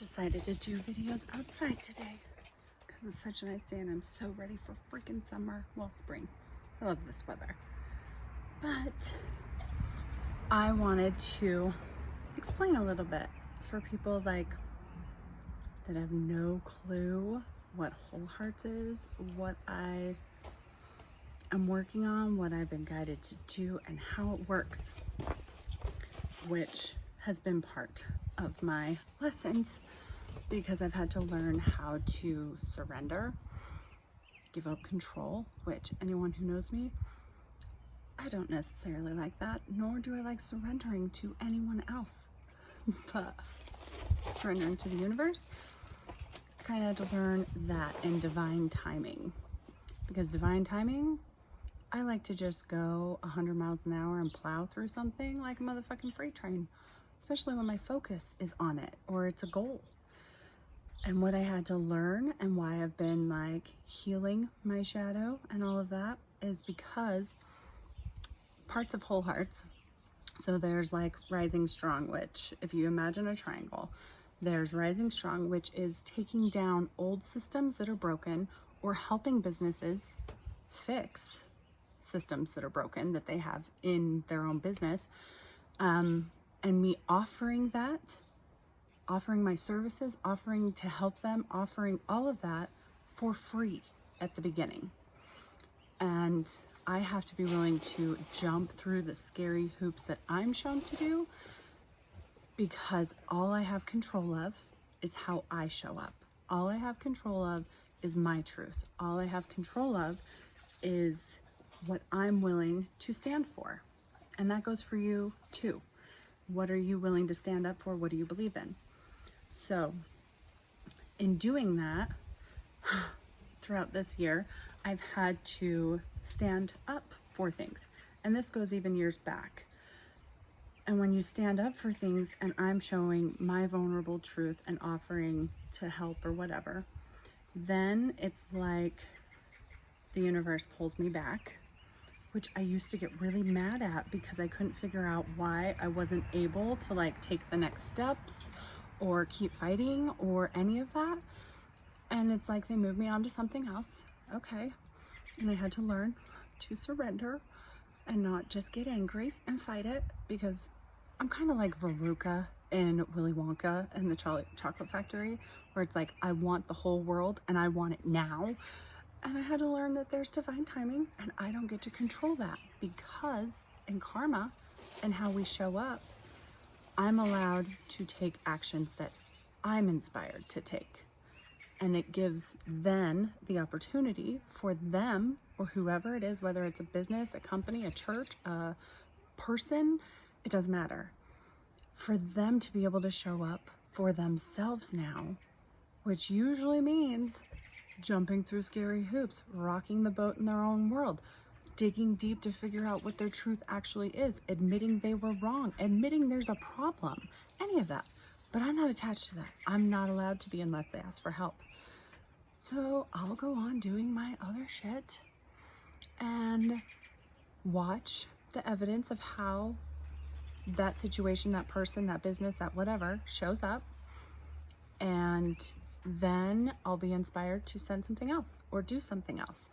decided to do videos outside today because it's such a nice day and I'm so ready for freaking summer. Well, spring. I love this weather. But I wanted to explain a little bit for people like that have no clue what Whole Hearts is, what I am working on, what I've been guided to do, and how it works, which has been part of my lessons because I've had to learn how to surrender, give up control, which anyone who knows me, I don't necessarily like that, nor do I like surrendering to anyone else. But surrendering to the universe, I kind of had to learn that in divine timing. Because divine timing, I like to just go 100 miles an hour and plow through something like a motherfucking freight train, especially when my focus is on it or it's a goal. And what I had to learn and why I've been like healing my shadow and all of that is because parts of Whole Hearts, so there's like Rising Strong, which if you imagine a triangle, there's Rising Strong, which is taking down old systems that are broken or helping businesses fix systems that are broken that they have in their own business. And me offering that, offering my services, offering to help them, offering all of that for free at the beginning. And I have to be willing to jump through the scary hoops that I'm shown to do because all I have control of is how I show up. All I have control of is my truth. All I have control of is what I'm willing to stand for. And that goes for you too. What are you willing to stand up for? What do you believe in? So in doing that, throughout this year, I've had to stand up for things. And this goes even years back. And when you stand up for things and I'm showing my vulnerable truth and offering to help or whatever, then it's like the universe pulls me back, which I used to get really mad at because I couldn't figure out why I wasn't able to like take the next steps or keep fighting or any of that. And it's like they moved me on to something else. Okay. And I had to learn to surrender and not just get angry and fight it, because I'm kind of like Veruca in Willy Wonka and the Chocolate Factory, where it's like, I want the whole world and I want it now. And I had to learn that there's divine timing and I don't get to control that, because in karma and how we show up, I'm allowed to take actions that I'm inspired to take. And it gives then the opportunity for them or whoever it is, whether it's a business, a company, a church, a person, it doesn't matter, for them to be able to show up for themselves now, which usually means jumping through scary hoops, rocking the boat in their own world, digging deep to figure out what their truth actually is, admitting they were wrong, admitting there's a problem, any of that. But I'm not attached to that. I'm not allowed to be unless they ask for help. So I'll go on doing my other shit and watch the evidence of how that situation, that person, that business, that whatever shows up. And then I'll be inspired to send something else or do something else.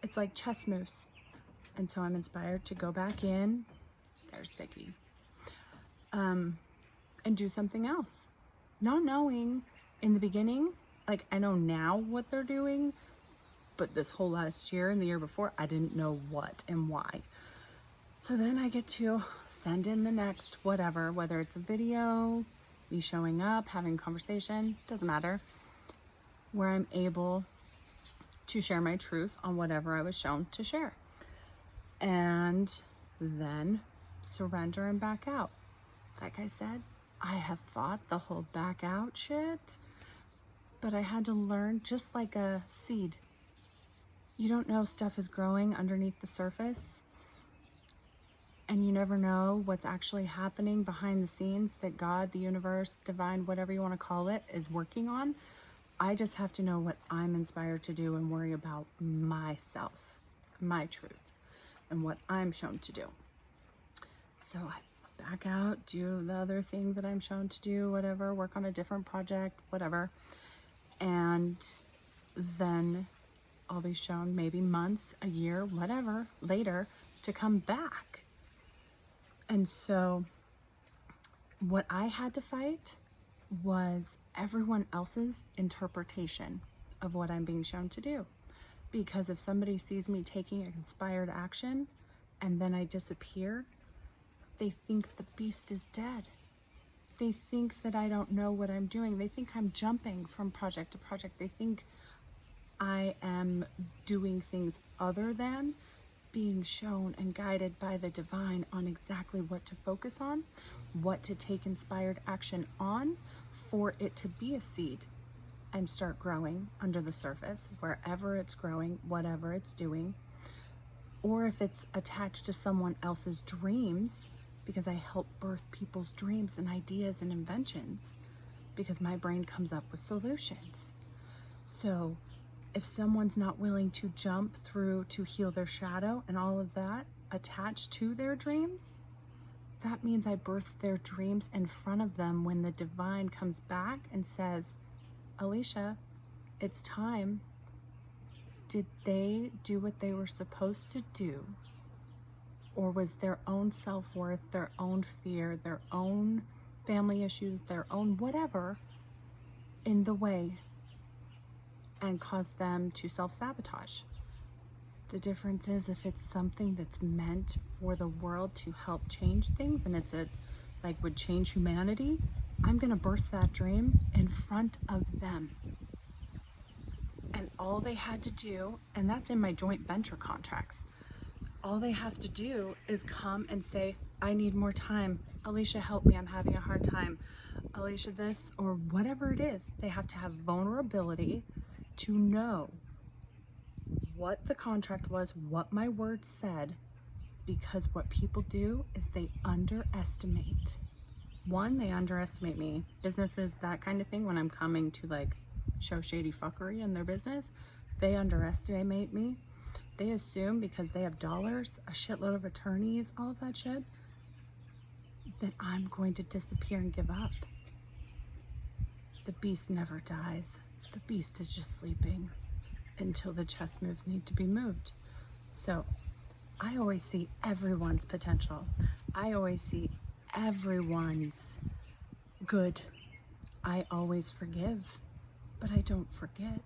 It's like chess moves. And so I'm inspired to go back in, there's Ziggy, and do something else. Not knowing in the beginning, like I know now what they're doing, but this whole last year and the year before, I didn't know what and why. So then I get to send in the next whatever, whether it's a video, me showing up, having a conversation, doesn't matter, where I'm able to share my truth on whatever I was shown to share. And then surrender and back out. Like I said, I have fought the whole back out shit, but I had to learn, just like a seed. You don't know stuff is growing underneath the surface, and you never know what's actually happening behind the scenes that God, the universe, divine, whatever you want to call it, is working on. I just have to know what I'm inspired to do and worry about myself, my truth, and what I'm shown to do. So back out, do the other thing that I'm shown to do, whatever, work on a different project, whatever. And then I'll be shown maybe months, a year, whatever, later to come back. And so what I had to fight was everyone else's interpretation of what I'm being shown to do. Because if somebody sees me taking an inspired action and then I disappear, they think the beast is dead. They think that I don't know what I'm doing. They think I'm jumping from project to project. They think I am doing things other than being shown and guided by the divine on exactly what to focus on, what to take inspired action on for it to be a seed and start growing under the surface, wherever it's growing, whatever it's doing. Or if it's attached to someone else's dreams, because I help birth people's dreams and ideas and inventions, because my brain comes up with solutions. So if someone's not willing to jump through to heal their shadow and all of that attached to their dreams, that means I birth their dreams in front of them when the divine comes back and says, Alicia, it's time. Did they do what they were supposed to do? Or was their own self-worth, their own fear, their own family issues, their own whatever in the way and cause them to self-sabotage? The difference is if it's something that's meant for the world to help change things and it's would change humanity, I'm gonna birth that dream in front of them. And all they had to do, and that's in my joint venture contracts, all they have to do is come and say, I need more time. Alicia, help me, I'm having a hard time. Alicia, this, or whatever it is. They have to have vulnerability to know what the contract was, what my words said, because what people do is they underestimate. One, they underestimate me. Businesses, that kind of thing, when I'm coming to show shady fuckery in their business, they underestimate me. They assume because they have dollars, a shitload of attorneys, all of that shit, that I'm going to disappear and give up. The beast never dies. The beast is just sleeping until the chess moves need to be moved. So I always see everyone's potential. I always see everyone's good. I always forgive, but I don't forget.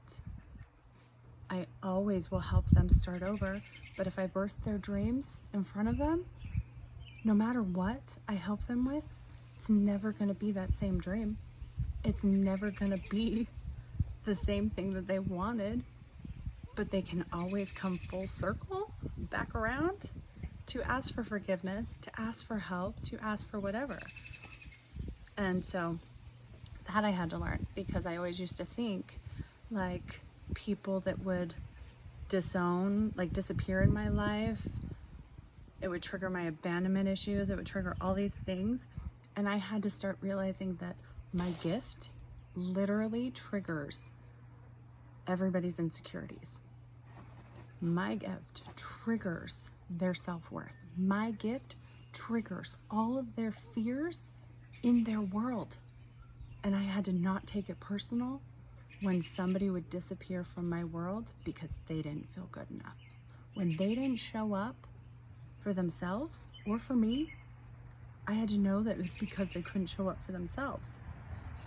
I always will help them start over, but if I birth their dreams in front of them, no matter what I help them with, it's never going to be that same dream. It's never going to be the same thing that they wanted, but they can always come full circle back around to ask for forgiveness, to ask for help, to ask for whatever. And so that I had to learn, because I always used to think people that would disown, disappear in my life, it would trigger my abandonment issues, it would trigger all these things. And I had to start realizing that my gift literally triggers everybody's insecurities. My gift triggers their self-worth. My gift triggers all of their fears in their world. And I had to not take it personal when somebody would disappear from my world because they didn't feel good enough. When they didn't show up for themselves or for me, I had to know that it's because they couldn't show up for themselves.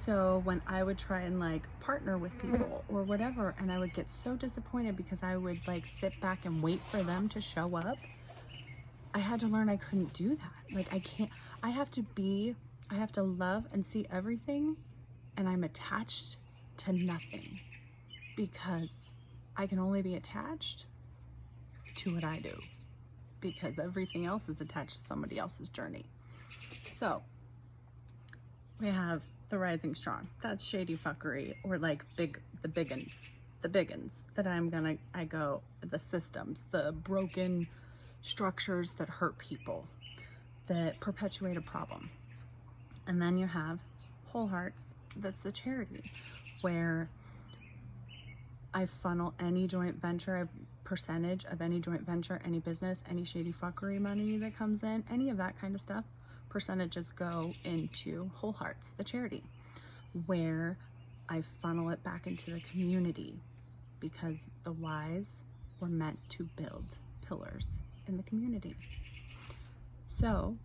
So when I would try and partner with people or whatever, and I would get so disappointed because I would sit back and wait for them to show up, I had to learn I couldn't do that. I have to love and see everything, and I'm attached to nothing because I can only be attached to what I do, because everything else is attached to somebody else's journey. So we have the rising strong. That's shady fuckery, or the biggins that the systems, the broken structures that hurt people, that perpetuate a problem. And then you have whole hearts. That's the charity, where I funnel any joint venture, a percentage of any joint venture, any business, any shady fuckery money that comes in, any of that kind of stuff, percentages go into Whole Hearts, the charity, where I funnel it back into the community, because the whys were meant to build pillars in the community. So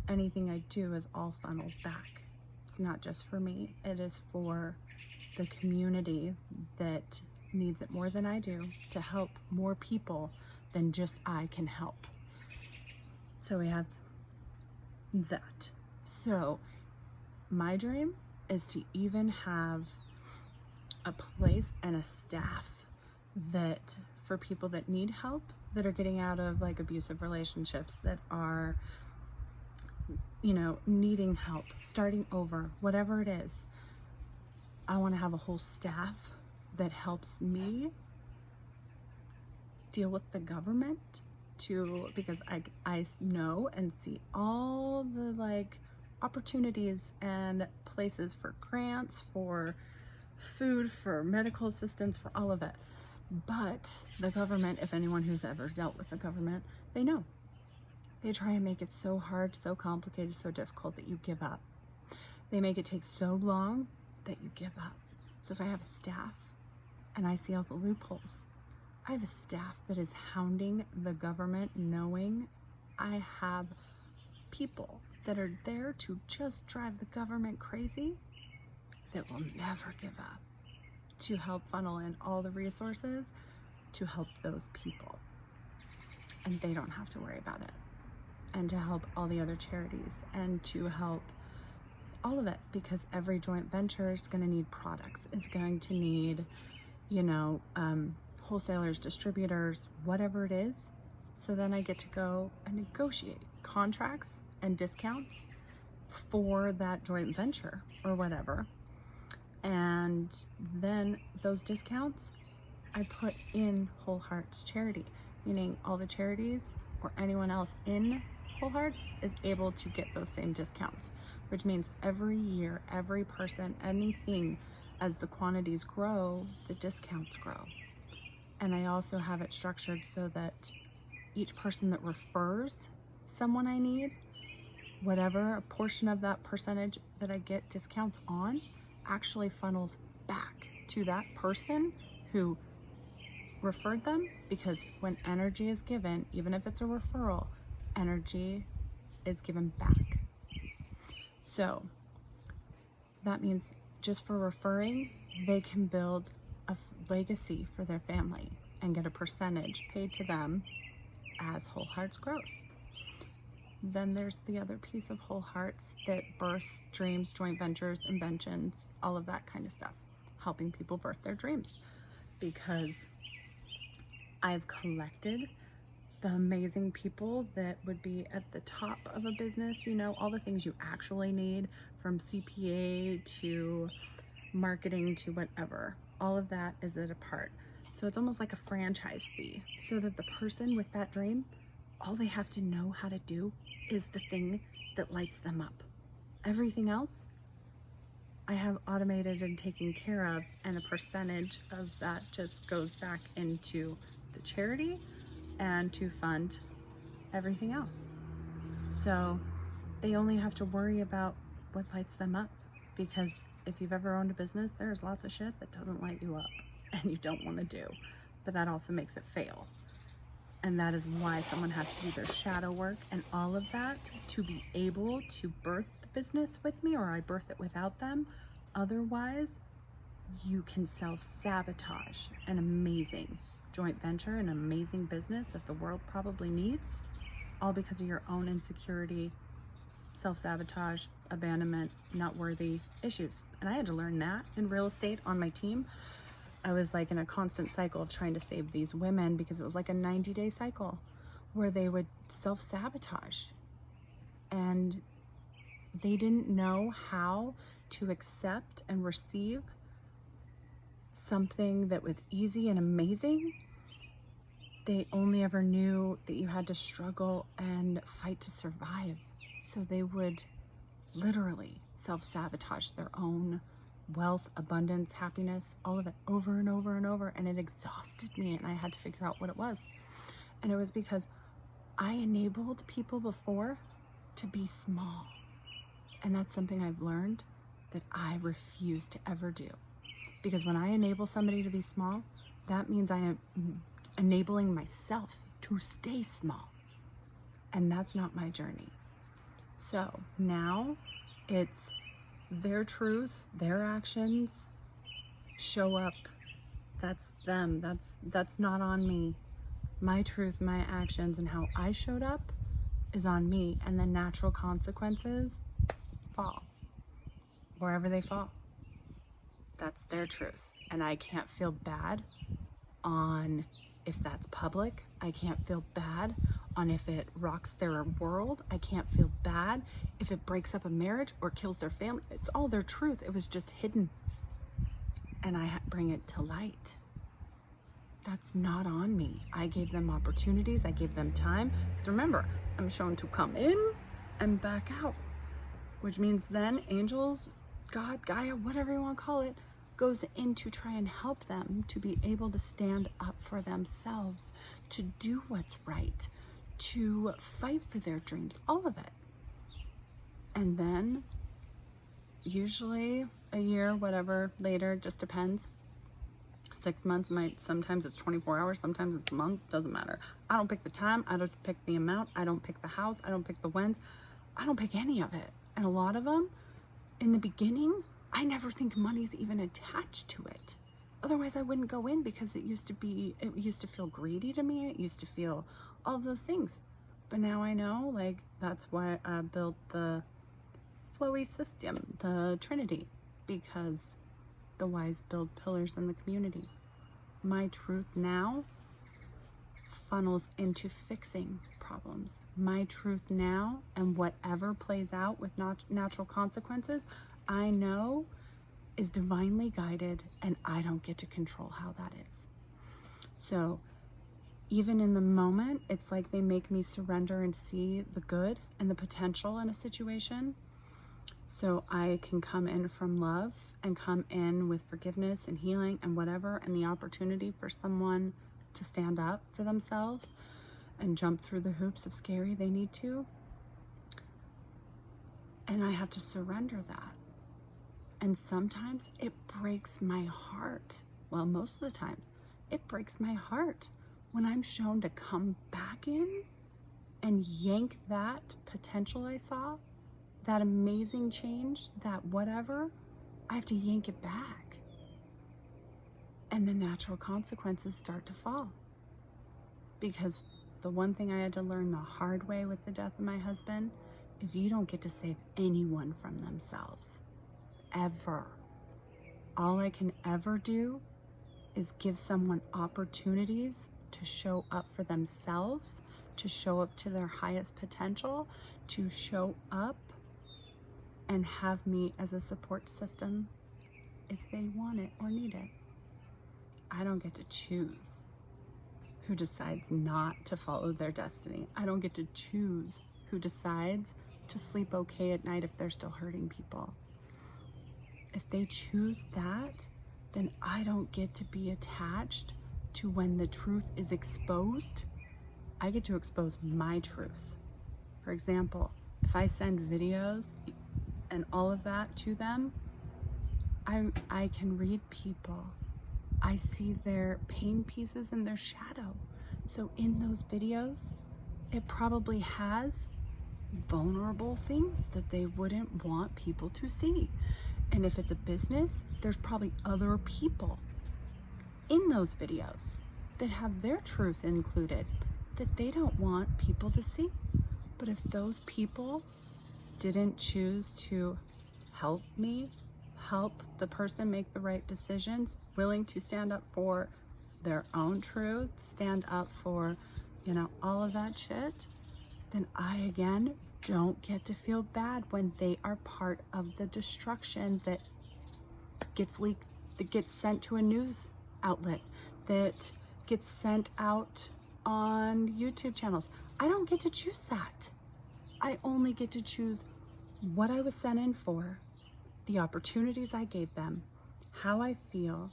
anything I do is all funneled back. It's not just for me, it is for the community that needs it more than I do, to help more people than just I can help. So we have that. So my dream is to even have a place and a staff that, for people that need help, that are getting out of like abusive relationships, that are, you know, needing help, starting over, whatever it is. I want to have a whole staff that helps me deal with the government because I know and see all the like opportunities and places for grants, for food, for medical assistance, for all of it. But the government, if anyone who's ever dealt with the government, they know. They try and make it so hard, so complicated, so difficult that you give up. They make it take so long that you give up. So if I have a staff and I see all the loopholes, I have a staff that is hounding the government, knowing I have people that are there to just drive the government crazy, that will never give up, to help funnel in all the resources to help those people. And they don't have to worry about it. And to help all the other charities, and to help all of it, because every joint venture is going to need products, is going to need, you know, wholesalers, distributors, whatever it is. So then I get to go and negotiate contracts and discounts for that joint venture or whatever. And then those discounts I put in Whole Hearts charity, meaning all the charities or anyone else in Whole Hearts is able to get those same discounts, which means every year, every person, anything, as the quantities grow, the discounts grow. And I also have it structured so that each person that refers someone I need, whatever a portion of that percentage that I get discounts on, actually funnels back to that person who referred them, because when energy is given, even if it's a referral, energy is given back. So that means just for referring, they can build a legacy for their family and get a percentage paid to them as Whole Hearts grows. Then there's the other piece of Whole Hearts that births dreams, joint ventures, inventions, all of that kind of stuff, helping people birth their dreams. Because I've collected the amazing people that would be at the top of a business, you know, all the things you actually need, from CPA to marketing to whatever. All of that is at a part. So it's almost like a franchise fee, so that the person with that dream, all they have to know how to do is the thing that lights them up. Everything else I have automated and taken care of, and a percentage of that just goes back into the charity and to fund everything else. So they only have to worry about what lights them up, because if you've ever owned a business, there's lots of shit that doesn't light you up and you don't want to do, but that also makes it fail. And that is why someone has to do their shadow work and all of that to be able to birth the business with me, or I birth it without them. Otherwise, you can self-sabotage an amazing joint venture, an amazing business that the world probably needs, all because of your own insecurity, self-sabotage, abandonment, not worthy issues. And I had to learn that in real estate on my team. I was like in a constant cycle of trying to save these women, because it was like a 90-day cycle where they would self-sabotage, and they didn't know how to accept and receive something that was easy and amazing. They only ever knew that you had to struggle and fight to survive. So they would literally self-sabotage their own wealth, abundance, happiness, all of it over and over and over. And it exhausted me, and I had to figure out what it was. And it was because I enabled people before to be small. And that's something I've learned that I refuse to ever do. Because when I enable somebody to be small, that means I am enabling myself to stay small. And that's not my journey. So now it's their truth, their actions show up. That's them. That's not on me. My truth, my actions, and how I showed up is on me. And the natural consequences fall wherever they fall. That's their truth. And I can't feel bad on if that's public. I can't feel bad on if it rocks their world. I can't feel bad if it breaks up a marriage or kills their family. It's all their truth. It was just hidden. And I bring it to light. That's not on me. I gave them opportunities. I gave them time. Because remember, I'm shown to come in and back out. Which means then angels, God, Gaia, whatever you want to call it, goes in to try and help them to be able to stand up for themselves, to do what's right, to fight for their dreams, all of it. And then usually a year, whatever, later, just depends. 6 months, sometimes it's 24 hours, sometimes it's a month, doesn't matter. I don't pick the time, I don't pick the amount, I don't pick the house, I don't pick the whens, I don't pick any of it. And a lot of them, in the beginning, I never think money's even attached to it. Otherwise I wouldn't go in, because it used to feel greedy to me. It used to feel all of those things. But now I know, like, that's why I built the flowy system, the Trinity, because the wise build pillars in the community. My truth now funnels into fixing problems. My truth now, and whatever plays out with natural consequences, I know is divinely guided, and I don't get to control how that is. So even in the moment, it's like they make me surrender and see the good and the potential in a situation. So I can come in from love and come in with forgiveness and healing and whatever, and the opportunity for someone to stand up for themselves and jump through the hoops of scary they need to. And I have to surrender that. And sometimes it breaks my heart. Well, most of the time, it breaks my heart when I'm shown to come back in and yank that potential I saw, that amazing change, that whatever, I have to yank it back. And the natural consequences start to fall. Because the one thing I had to learn the hard way with the death of my husband is you don't get to save anyone from themselves. Ever. All I can ever do is give someone opportunities to show up for themselves, to show up to their highest potential, to show up and have me as a support system if they want it or need it. I don't get to choose who decides not to follow their destiny. I don't get to choose who decides to sleep okay at night if they're still hurting people. If they choose that, then I don't get to be attached to when the truth is exposed. I get to expose my truth. For example, if I send videos and all of that to them, I can read people. I see their pain pieces in their shadow. So in those videos, it probably has vulnerable things that they wouldn't want people to see. And if it's a business, there's probably other people in those videos that have their truth included that they don't want people to see. But if those people didn't choose to help me, help the person make the right decisions, willing to stand up for their own truth, stand up for, all of that shit, then I, again, don't get to feel bad when they are part of the destruction that gets leaked, that gets sent to a news outlet, that gets sent out on YouTube channels. I don't get to choose that. I only get to choose what I was sent in for, the opportunities I gave them, how I feel,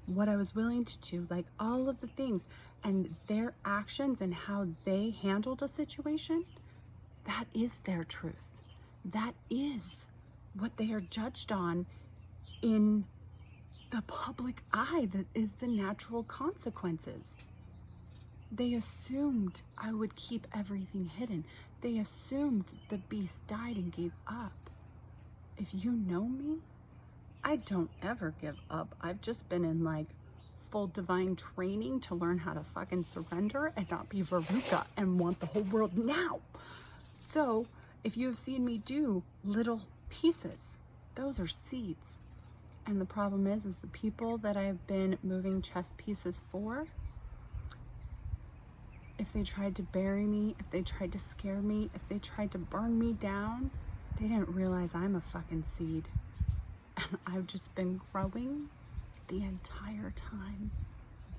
what I was willing to do, like all of the things, and their actions and how they handled a situation. That is their truth. That is what they are judged on in the public eye, that is the natural consequences. They assumed I would keep everything hidden. They assumed the beast died and gave up. If you know me, I don't ever give up. I've just been in like full divine training to learn how to fucking surrender and not be Veruca and want the whole world now. So if you have seen me do little pieces, those are seeds. And the problem is the people that I've been moving chess pieces for, if they tried to bury me, if they tried to scare me, if they tried to burn me down, they didn't realize I'm a fucking seed. And I've just been growing the entire time,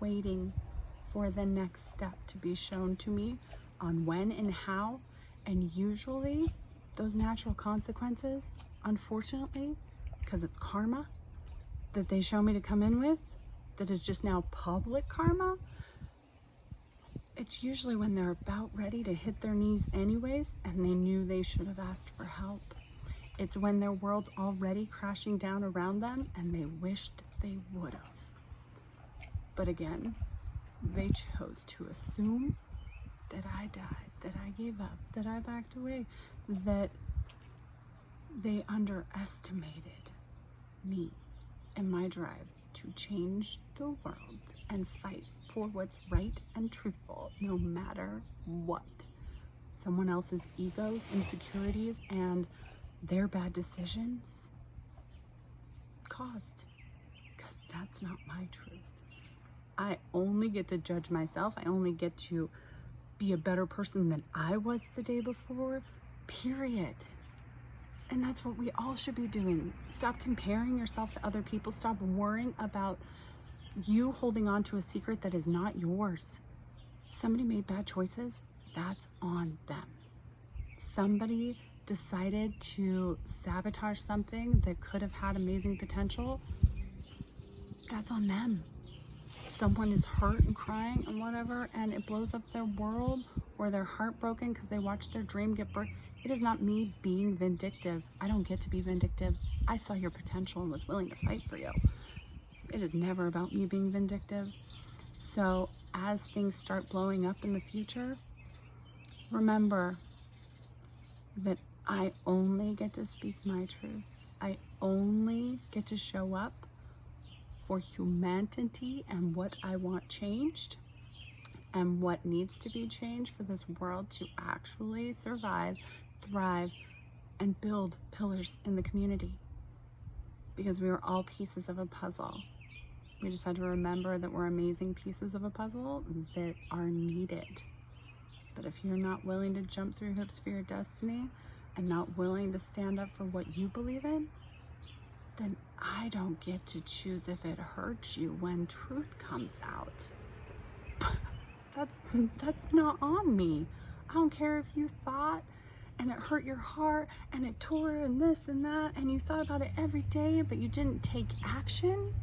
waiting for the next step to be shown to me on when and how. And usually those natural consequences, unfortunately, because it's karma that they show me to come in with, that is just now public karma, it's usually when they're about ready to hit their knees anyways and they knew they should have asked for help. It's when their world's already crashing down around them and they wished they would have. But again, they chose to assume that I died, that I gave up, that I backed away, that they underestimated me and my drive to change the world and fight for what's right and truthful, no matter what someone else's egos, insecurities, and their bad decisions caused. Because that's not my truth. I only get to judge myself. I only get to be a better person than I was the day before, period. And that's what we all should be doing. Stop comparing yourself to other people. Stop worrying about you holding on to a secret that is not yours. Somebody made bad choices, that's on them. Somebody decided to sabotage something that could have had amazing potential, that's on them. Someone is hurt and crying and whatever, and it blows up their world, or they're heartbroken because they watched their dream get burnt. It is not me being vindictive. I don't get to be vindictive. I saw your potential and was willing to fight for you. It is never about me being vindictive. So as things start blowing up in the future, remember that I only get to speak my truth. I only get to show up for humanity and what I want changed and what needs to be changed for this world to actually survive, thrive, and build pillars in the community. Because we are all pieces of a puzzle. We just had to remember that we're amazing pieces of a puzzle that are needed. But if you're not willing to jump through hoops for your destiny and not willing to stand up for what you believe in, then I don't get to choose if it hurts you when truth comes out. That's not on me. I don't care if you thought and it hurt your heart and it tore and this and that and you thought about it every day but you didn't take action.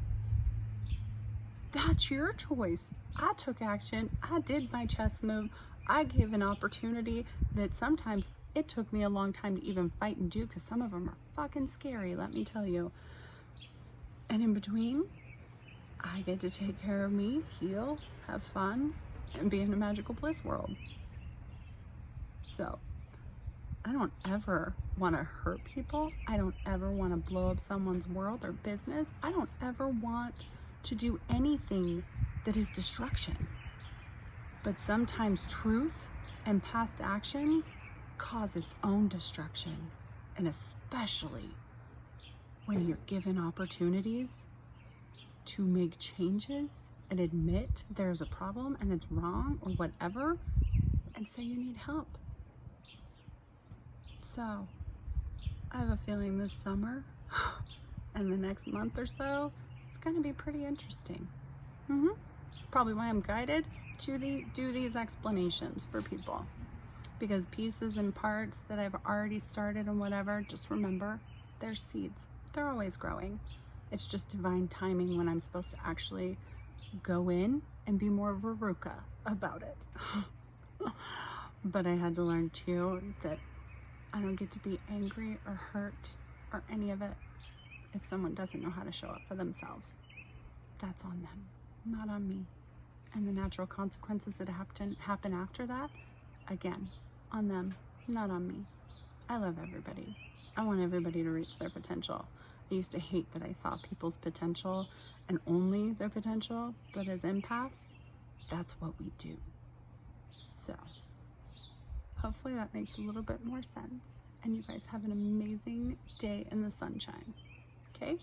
That's your choice. I took action. I did my chess move. I gave an opportunity that sometimes it took me a long time to even fight and do, because some of them are fucking scary, let me tell you. And in between, I get to take care of me, heal, have fun, and be in a magical bliss world. So I don't ever want to hurt people. I don't ever want to blow up someone's world or business. I don't ever want to do anything that is destruction. But sometimes truth and past actions cause its own destruction. And especially when you're given opportunities to make changes and admit there's a problem and it's wrong or whatever, and say you need help. So I have a feeling this summer and the next month or so, it's going to be pretty interesting. Probably why I'm guided to do these explanations for people, because pieces and parts that I've already started and whatever, just remember, they're seeds. They're always growing. It's just divine timing when I'm supposed to actually go in and be more Veruca about it. But I had to learn too that I don't get to be angry or hurt or any of it if someone doesn't know how to show up for themselves. That's on them, not on me. And the natural consequences that happen after that, again, on them, not on me. I love everybody. I want everybody to reach their potential. I used to hate that I saw people's potential and only their potential, but as empaths, that's what we do. So hopefully that makes a little bit more sense, and you guys have an amazing day in the sunshine. Okay?